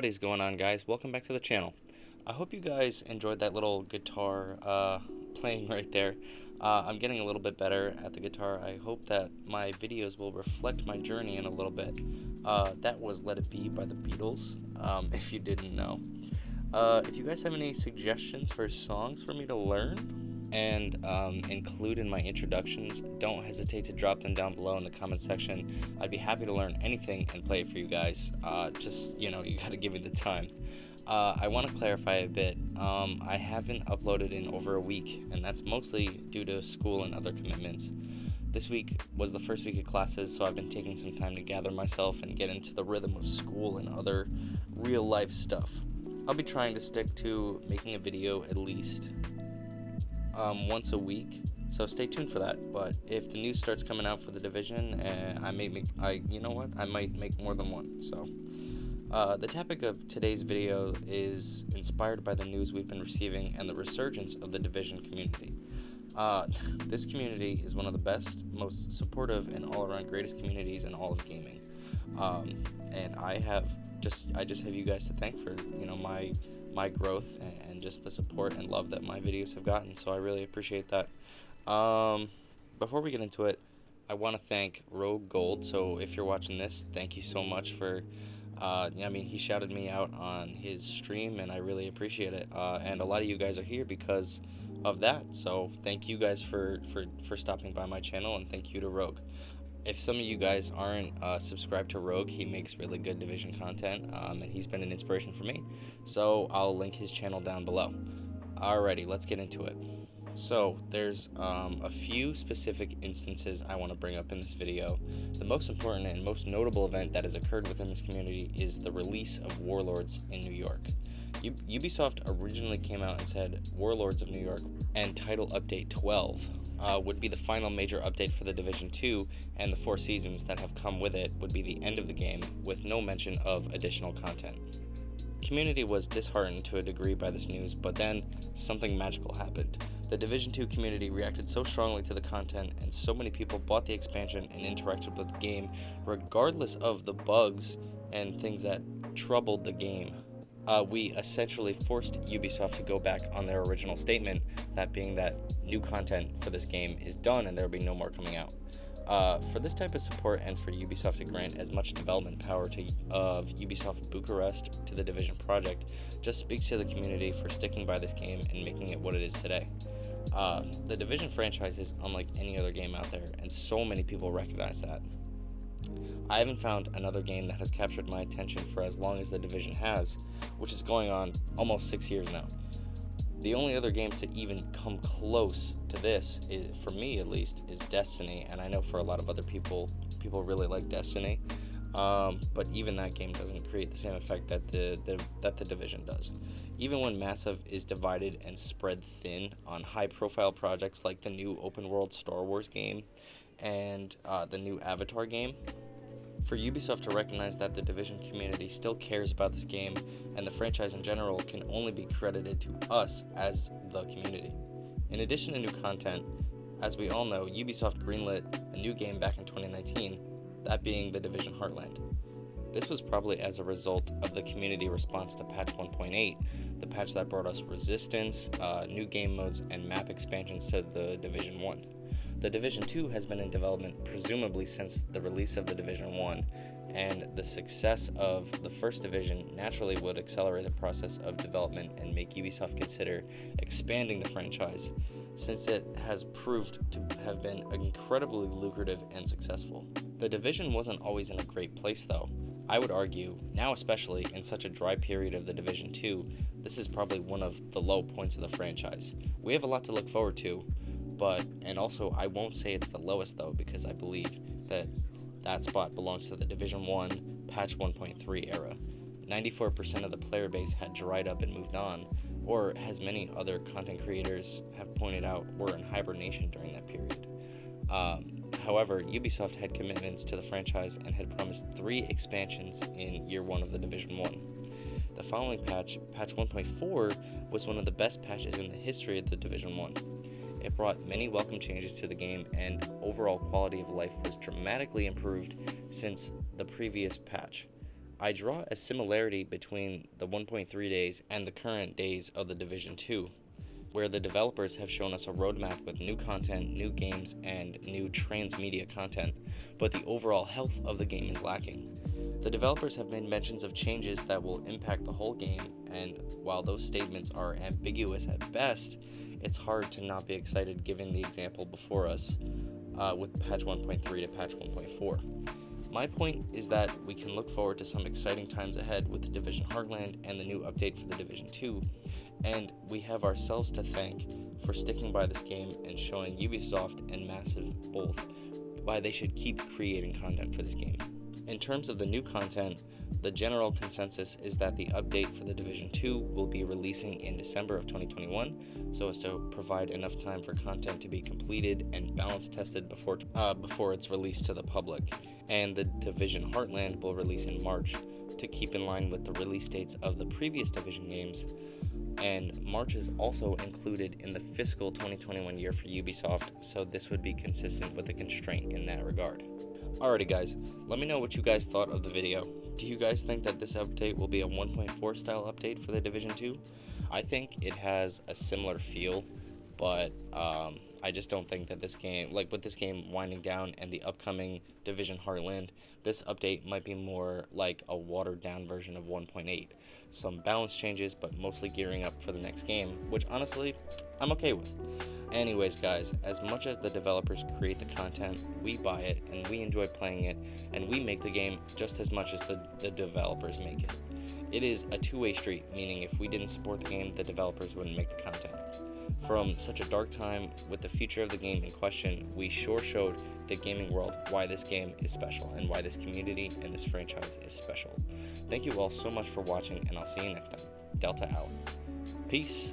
What is going on, guys? Welcome back to the channel. I hope you guys enjoyed that little guitar playing right there. I'm getting a little bit better at the guitar. I hope that my videos will reflect my journey in a little bit. That was Let It Be by the Beatles, if you didn't know. If you guys have any suggestions for songs for me to learn and include in my introductions, don't hesitate to drop them down below in the comment section. I'd be happy to learn anything and play it for you guys. You gotta give me the time. I want to clarify a bit. I haven't uploaded in over a week, and that's mostly due to school and other commitments. This week was the first week of classes, so I've been taking some time to gather myself and get into the rhythm of school and other real life stuff. I'll be trying to stick to making a video at least once a week, so stay tuned for that. But if the news starts coming out for the Division, I might make more than one. So the topic of today's video is inspired by the news we've been receiving and the resurgence of the Division community. This community is one of the best, most supportive, and all-around greatest communities in all of gaming. And I just have you guys to thank for my growth and just the support and love that my videos have gotten. So I really appreciate that. Before we get into it, I want to thank RogueGold. So if you're watching this, thank you so much for. He shouted me out on his stream, and I really appreciate it. And a lot of you guys are here because of that. So thank you guys for stopping by my channel, and thank you to Rogue. If some of you guys aren't subscribed to Rogue, he makes really good Division content, and he's been an inspiration for me. So I'll link his channel down below. Alrighty, let's get into it. So there's a few specific instances I want to bring up in this video. The most important and most notable event that has occurred within this community is the release of Warlords in New York. Ubisoft originally came out and said Warlords of New York and title update 12 would be the final major update for the Division 2, and the 4 seasons that have come with it would be the end of the game, with no mention of additional content. Community was disheartened to a degree by this news, but then something magical happened. The Division 2 community reacted so strongly to the content, and so many people bought the expansion and interacted with the game, regardless of the bugs and things that troubled the game. We essentially forced Ubisoft to go back on their original statement, that being that new content for this game is done and there will be no more coming out. For this type of support, and for Ubisoft to grant as much development power of Ubisoft Bucharest to the Division project, just speaks to the community for sticking by this game and making it what it is today. The Division franchise is unlike any other game out there, and so many people recognize that. I haven't found another game that has captured my attention for as long as the Division has, which is going on almost 6 years now. The only other game to even come close to this, for me at least, is Destiny, and I know for a lot of other people really like Destiny, but even that game doesn't create the same effect that the Division does. Even when Massive is divided and spread thin on high-profile projects like the new open-world Star Wars game and the new Avatar game, for Ubisoft to recognize that the Division community still cares about this game and the franchise in general can only be credited to us as the community. In addition to new content, as we all know, Ubisoft greenlit a new game back in 2019, that being the Division Heartland. This was probably as a result of the community response to patch 1.8, the patch that brought us Resistance, new game modes, and map expansions to the Division 1. The Division 2 has been in development presumably since the release of the Division 1, and the success of the first Division naturally would accelerate the process of development and make Ubisoft consider expanding the franchise, since it has proved to have been incredibly lucrative and successful. The Division wasn't always in a great place though. I would argue, now especially in such a dry period of the Division 2, this is probably one of the low points of the franchise. We have a lot to look forward to, and also I won't say it's the lowest though, because I believe that spot belongs to the Division 1 patch 1.3 era. 94% of the player base had dried up and moved on, or as many other content creators have pointed out, were in hibernation during that period. However, Ubisoft had commitments to the franchise and had promised 3 expansions in year 1 of the Division 1. The following patch 1.4, was one of the best patches in the history of the Division 1. It brought many welcome changes to the game, and overall quality of life was dramatically improved since the previous patch. I draw a similarity between the 1.3 days and the current days of the Division 2, where the developers have shown us a roadmap with new content, new games, and new transmedia content, but the overall health of the game is lacking. The developers have made mentions of changes that will impact the whole game, and while those statements are ambiguous at best, it's hard to not be excited given the example before us with patch 1.3 to patch 1.4. My point is that we can look forward to some exciting times ahead with the Division Heartland and the new update for the Division 2, and we have ourselves to thank for sticking by this game and showing Ubisoft and Massive both why they should keep creating content for this game. In terms of the new content, the general consensus is that the update for the Division 2 will be releasing in December of 2021, so as to provide enough time for content to be completed and balance tested before it's released to the public. And the Division Heartland will release in March to keep in line with the release dates of the previous Division games. And March is also included in the fiscal 2021 year for Ubisoft, so this would be consistent with the constraint in that regard. Alrighty guys, let me know what you guys thought of the video. Do you guys think that this update will be a 1.4 style update for the Division 2? I think it has a similar feel, but I just don't think that this game, like with this game winding down and the upcoming Division Heartland, this update might be more like a watered down version of 1.8. Some balance changes, but mostly gearing up for the next game, which honestly, I'm okay with. Anyways guys, as much as the developers create the content, we buy it and we enjoy playing it, and we make the game just as much as the developers make it. It is a two-way street, meaning if we didn't support the game, the developers wouldn't make the content. From such a dark time with the future of the game in question, we sure showed the gaming world why this game is special and why this community and this franchise is special. Thank you all so much for watching, and I'll see you next time. Delta out. Peace.